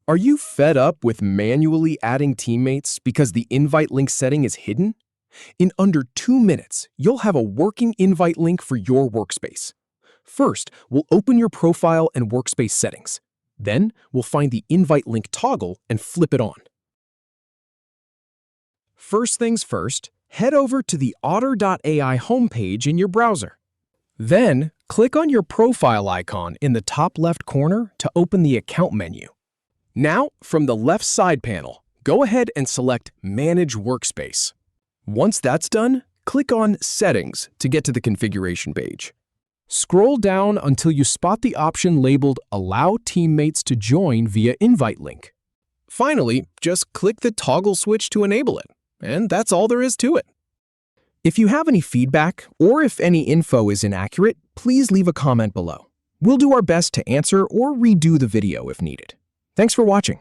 Are you fed up with manually adding teammates because the invite link setting is hidden? In under 2 minutes, you'll have a working invite link for your workspace. First, we'll open your profile and workspace settings. Then, we'll find the invite link toggle and flip it on. First things first, head over to the otter.ai homepage in your browser. Then, click on your profile icon in the top left corner to open the account menu. Now, from the left side panel, go ahead and select Manage Workspace. Once that's done, click on Settings to get to the configuration page. Scroll down until you spot the option labeled Allow Teammates to Join via Invite Link. Finally, just click the toggle switch to enable it, and that's all there is to it. If you have any feedback or if any info is inaccurate, please leave a comment below. We'll do our best to answer or redo the video if needed. Thanks for watching.